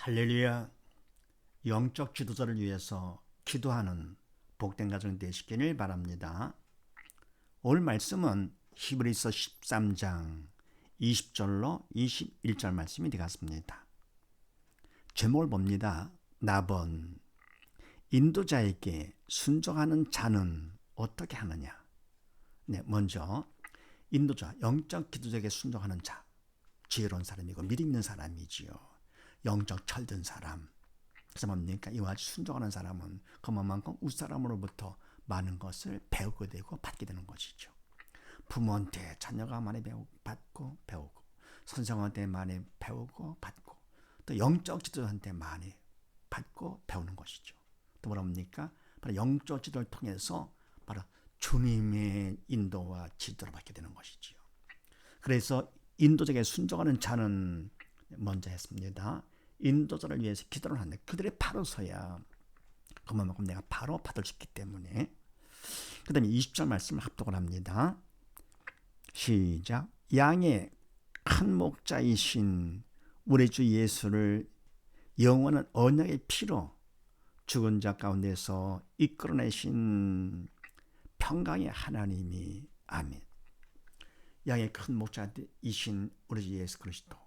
할렐루야. 영적 지도자를 위해서 기도하는 복된 가정 되시기를 바랍니다. 오늘 말씀은 히브리서 13장 20절로 21절 말씀이 되겠습니다. 제목을 봅니다. 나번 인도자에게 순종하는 자는 어떻게 하느냐. 먼저 인도자, 영적 지도자에게 순종하는 자, 지혜로운 사람이고 믿음 있는 사람이지요. 영적 철든 사람. 그래서 뭡니까? 이와 같이 순종하는 사람은 그만큼 윗사람으로부터 많은 것을 배우게 되고 받게 되는 것이죠. 부모한테 자녀가 많이 받고 배우고, 선생한테 많이 배우고 받고, 또 영적 지도자한테 많이 받고 배우는 것이죠. 또 뭐랍니까? 바로 영적 지도를 통해서 바로 주님의 인도와 지도를 받게 되는 것이지요. 그래서 인도자에게 순종하는 자는 먼저 했습니다. 인도자를 위해서 기도를 하는데 그들이 바로 서야 그만큼 내가 바로 받을 수 있기 때문에. 그 다음에 20절 말씀을 합독을 합니다. 시작. 양의 큰 목자이신 우리 주 예수를 영원한 언약의 피로 죽은 자 가운데서 이끌어내신 평강의 하나님이 아멘. 양의 큰 목자이신 우리 주 예수 그리스도,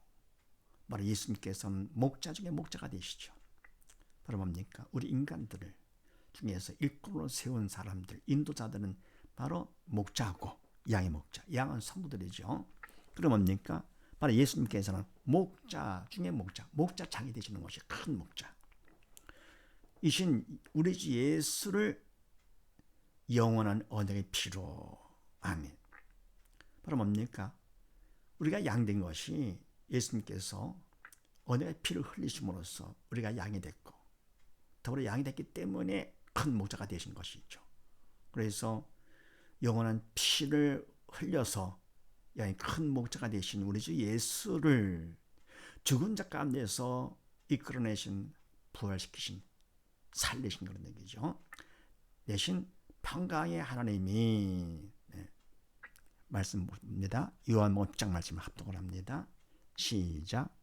바로 예수님께서는 목자 중에 목자가 되시죠. 바로 뭡니까? 우리 인간들을 중에서 일꾼으로 세운 사람들, 인도자들은 바로 목자고 양의 목자, 양은 성도들이죠. 그럼 뭡니까? 바로 예수님께서는 목자 중에 목자, 목자장이 되시는 것이 큰 목자 이신 우리 주 예수를 영원한 언약의 피로 아멘. 바로 뭡니까? 우리가 양된 것이 예수님께서 언약의 피를 흘리심으로써 우리가 양이 됐고, 더불어 양이 됐기 때문에 큰 목자가 되신 것이죠. 그래서 영원한 피를 흘려서 양이 큰 목자가 되신 우리 주 예수를 죽은 자 가운데서 이끌어내신, 부활시키신, 살리신 그런 얘기죠. 대신 평강의 하나님이 말씀입니다. 요한복음 5장 말씀을 합독을 합니다. 시작.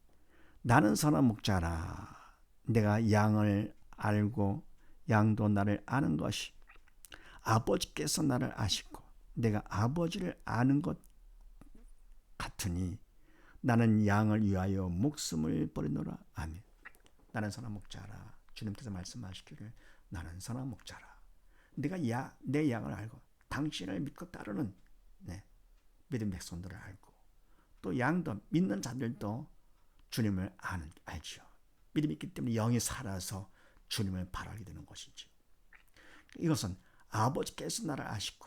나는 선한 목자라. 내가 양을 알고 양도 나를 아는 것이, 아버지께서 나를 아시고 내가 아버지를 아는 것 같으니 나는 양을 위하여 목숨을 버리노라. 아멘. 나는 선한 목자라. 주님께서 말씀하시기를 나는 선한 목자라. 내가 내 양을 알고 당신을 믿고 따르는 믿음 백성들을 알고, 또 양도 믿는 자들도 주님을 알죠. 믿음이 있기 때문에 영이 살아서 주님을 바라게 되는 것이죠. 이것은 아버지께서 나를 아시고,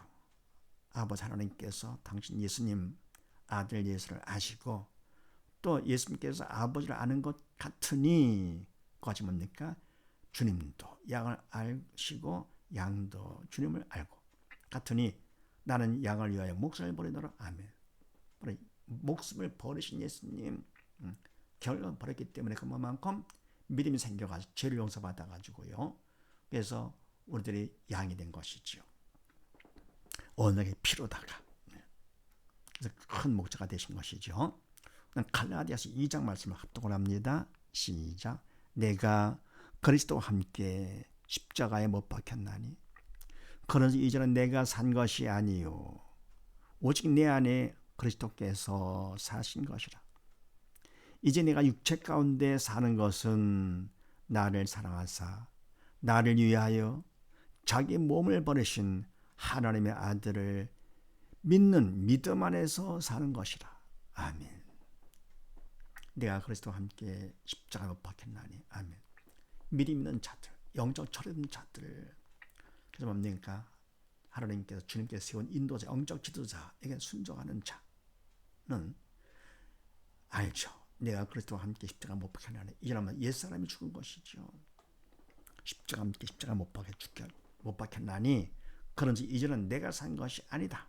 아버지 하나님께서 당신 예수님 아들 예수를 아시고, 또 예수님께서 아버지를 아는 것 같으니, 그것이 뭡니까? 주님도 양을 아시고 양도 주님을 알고 같으니 나는 양을 위하여 목숨을 버리노라. 아멘. 목숨을 버리신 예수님, 결국 버렸기 때문에 그만큼 믿음이 생겨가지고 죄를 용서받아가지고요. 그래서 우리들이 양이 된 것이죠. 언약의 피로다가. 그래서 큰 목자가 되신 것이죠. 갈라디아서 2장 말씀을 합독을 합니다. 시작. 내가 그리스도와 함께 십자가에 못 박혔나니 그러므로 이제는 내가 산 것이 아니요 오직 내 안에 그리스도께서 사신 것이라. 이제 내가 육체 가운데 사는 것은 나를 사랑하사 나를 위하여 자기 몸을 버리신 하나님의 아들을 믿는 믿음 안에서 사는 것이라. 아멘. 내가 그리스도와 함께 십자가에 못 박혔나니. 아멘. 믿음 있는 자들, 영적 철없는 자들, 그래서 뭡니까? 하나님께서 주님께서 세운 인도자, 영적 지도자에게 순종하는 자는 알죠. 내가 그리스도와 함께 십자가 못 박혔나니. 이러면 옛사람이 죽은 것이죠. 십자가 못 박혔나니 그런지 이제는 내가 산 것이 아니다.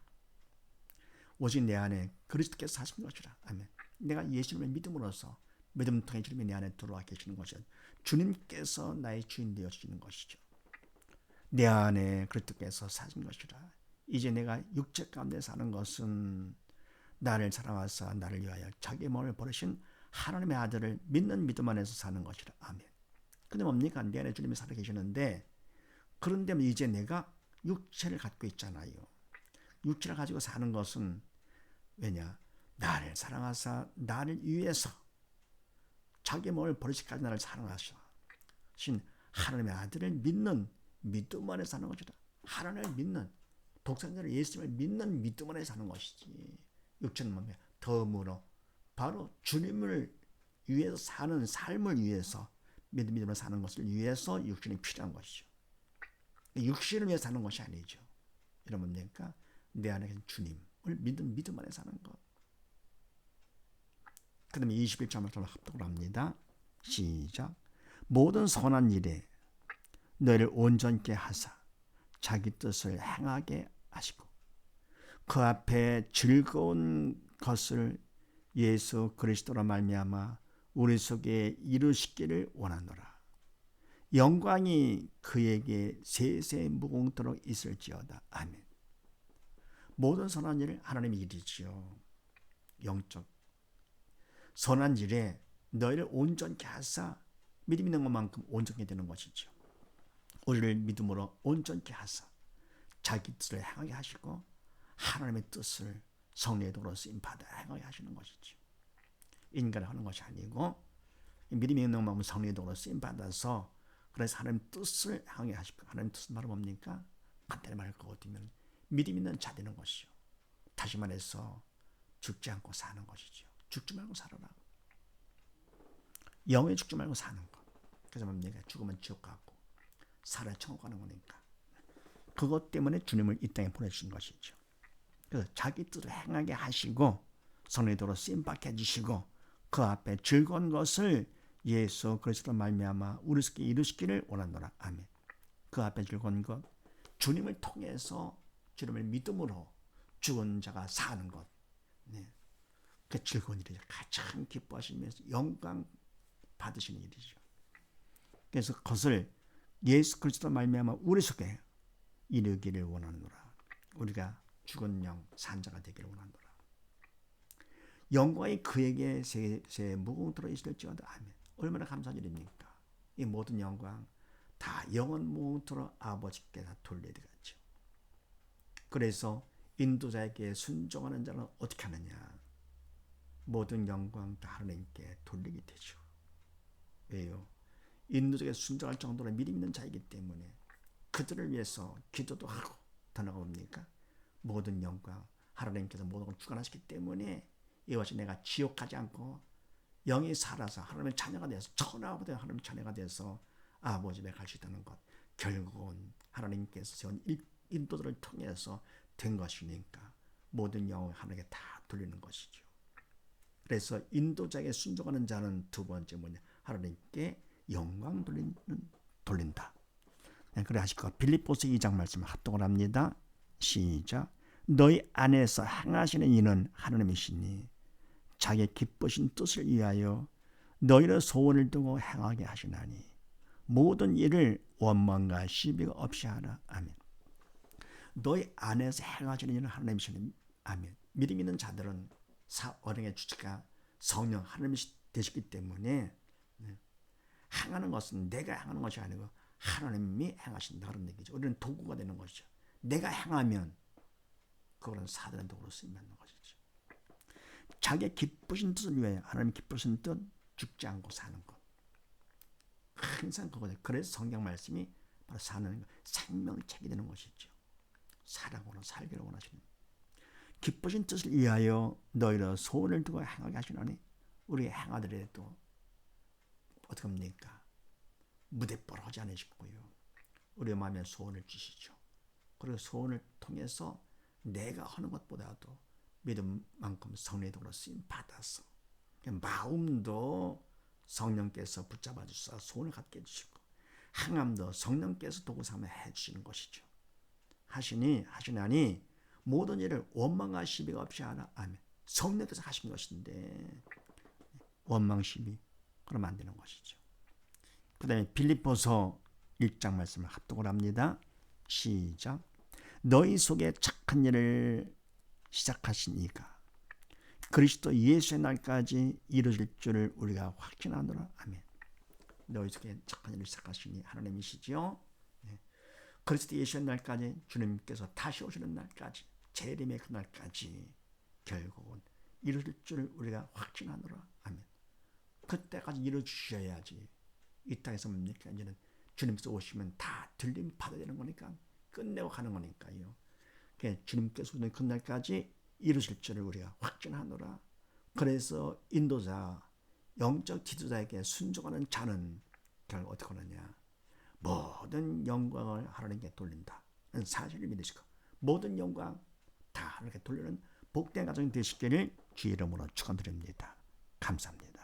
오직 내 안에 그리스도께서 사신 것이라. 아멘. 내가 예수님을 믿음으로써 믿음 통해 주님이 내 안에 들어와 계시는 것이죠. 주님께서 나의 주인 되어 주시는 것이죠. 내 안에 그리스도께서 사신 것이라. 이제 내가 육체 가운데 사는 것은 나를 사랑하사 나를 위하여 자기 몸을 버리신 하나님의 아들을 믿는 믿음 안에서 사는 것이라. 아멘. 근데 뭡니까? 내 안에 주님이 살아 계시는데, 그런데 이제 내가 육체를 갖고 있잖아요. 육체를 가지고 사는 것은 왜냐? 나를 사랑하사 나를 위해서 자기 몸을 버리시기까지 나를 사랑하신 하나님의 아들을 믿는 믿음 안에 사는 것이다. 하나님을 믿는, 독생자를 예수님을 믿는 믿음 안에 사는 것이지. 육체는 뭡니까? 덤으로 바로 주님을 위해서 사는 삶을 위해서, 믿음으로 사는 것을 위해서 육신이 필요한 것이죠. 육신을 위해 사는 것이 아니죠. 여러분, 뭡니까? 내 안에 계신 주님을 믿는 믿음 안에 사는 것. 그 다음에 21절 말씀을 합독을 합니다. 시작. 모든 선한 일에 너희를 온전케 하사 자기 뜻을 행하게 하시고 그 앞에 즐거운 것을 예수 그리스도로 말미암아 우리 속에 이루시기를 원하노라. 영광이 그에게 세세 무궁토록 있을지어다. 아멘. 모든 선한 일을 하나님의 일이지요. 영적 선한 일에 너희를 온전케 하사, 믿음 있는 것만큼 온전케 되는 것이죠. 우리를 믿음으로 온전케 하사 자기 뜻을 행하게 하시고 하나님의 뜻을 성령의 도로 쓰임받아 행하게 하시는 것이죠. 인간을 하는 것이 아니고 믿음이 있는 마음은 성령의 도로 쓰임받아서, 그래서 하나님 뜻을 행하게 하시고, 하나님 뜻은 바로 뭡니까? 간단히 말할 것 같으면 믿음 있는 자 되는 것이죠. 다시 말해서 죽지 않고 사는 것이죠. 죽지 말고 살아라. 영에 죽지 말고 사는 것. 그래서 뭡니까? 죽으면 지옥 가고 살아야 천국 가는 거니까. 그것 때문에 주님을 이 땅에 보내주신 것이죠. 그래서 자기 뜻을 행하게 하시고 성령의 도로 쓰임받게 해주시고 그 앞에 즐거운 것을 예수 그리스도로 말미암아 우리 속에 이루시기를 원하노라. 아멘. 그 앞에 즐거운 것, 주님을 통해서 주님을 믿음으로 죽은 자가 사는 것. 네. 그 즐거운 일이죠. 가장 기뻐하시면서 영광 받으시는 일이죠. 그래서 그것을 예수 그리스도로 말미암아 우리 속에 이루기를 원하노라. 우리가 죽은 영 산자가 되기를 원하노라. 영광이 그에게 세세 무궁토록 있을지어다. 아멘. 얼마나 감사한 일입니까? 이 모든 영광 다 영원 무궁토록 아버지께 다 돌려드렸죠. 그래서 인도자에게 순종하는 자는 어떻게 하느냐? 모든 영광 다 하나님께 돌리게 되죠. 왜요? 인도자에게 순종할 정도로 믿음 있는 자이기 때문에 그들을 위해서 기도도 하고, 더 나아갑니까? 모든 영광 하나님께서 모든 걸 주관하시기 때문에 이것이 내가 지옥 가지 않고 영이 살아서 하나님의 자녀가 돼서, 천하보다 하나님의 자녀가 돼서 아버지 집에 갈 수 있다는 것, 결국은 하나님께서 세운 인도들을 통해서 된 것이니까 모든 영을 하나님께 다 돌리는 것이죠. 그래서 인도자에게 순종하는 자는 두 번째 뭐냐? 하나님께 영광 돌린다. 그래 하실 것. 빌립보서 2장 말씀을 합독을 합니다. 시작. 너희 안에서 행하시는 이는 하나님이시니 자기 기쁘신 뜻을 위하여 너희의 소원을 두고 행하게 하시나니 모든 일을 원망과 시비가 없이 하라. 아멘. 너희 안에서 행하시는 이는 하나님이시니. 아멘. 믿음 있는 자들은 어령의 주체가 성령 하나님이 되시기 때문에 행하는 것은 내가 행하는 것이 아니고 하나님이 행하신다, 그런 얘기죠. 우리는 도구가 되는 것이죠. 내가 행하면 그거는 사단의 도구로 쓰임받는 것이죠. 자기 기쁘신 뜻을 위하여, 하나님 기쁘신 뜻, 죽지 않고 사는 것. 항상 그거죠. 그래서 성경 말씀이 바로 사는 것, 생명책이 되는 것이죠. 살아고는 살기를 원하시는 기쁘신 뜻을 위하여 너희를 소원을 두고 행하게 하시나니, 우리 행하더라도 어떻게 합니까? 무대뽀로 하지 않으시고요. 우리 마음에 소원을 주시죠. 그리고 소원을 통해서 내가 하는 것보다도 믿음만큼 성령의 도로 쓰임 받아서 마음도 성령께서 붙잡아 주셔서 소원을 갖게 해주시고, 행함도 성령께서 도구 삼아 해주시는 것이죠. 하시나니 모든 일을 원망과 시비가 없이 하라. 아멘. 성령께서 하신 것인데 원망 시비 그러면 안 되는 것이죠. 그 다음에 빌립보서 1장 말씀을 합독을 합니다. 시작. 너희 속에 착한 일을 시작하신 이가 그리스도 예수의 날까지 이루어질 줄을 우리가 확신하노라. 아멘. 너희 속에 착한 일을 시작하시니 하나님이시지요. 네. 그리스도 예수의 날까지, 주님께서 다시 오시는 날까지, 재림의 그날까지 결국은 이루어질 줄을 우리가 확신하노라. 아멘. 그때까지 이루어주셔야지. 이 땅에서 뭡니까? 이제는 주님께서 오시면 다 들림 받아야 거니까, 끝내고 가는 거니까요. 주님께서 오는 그날까지 이루실 줄을 우리가 확신하노라. 그래서 인도자, 영적 지도자에게 순종하는 자는 결국 어떻게 하느냐? 모든 영광을 하나님께 돌린다. 사실을 믿으시고 모든 영광 다 하나님께 돌리는 복된 가정이 되시기를 주의 이름으로 축원드립니다. 감사합니다.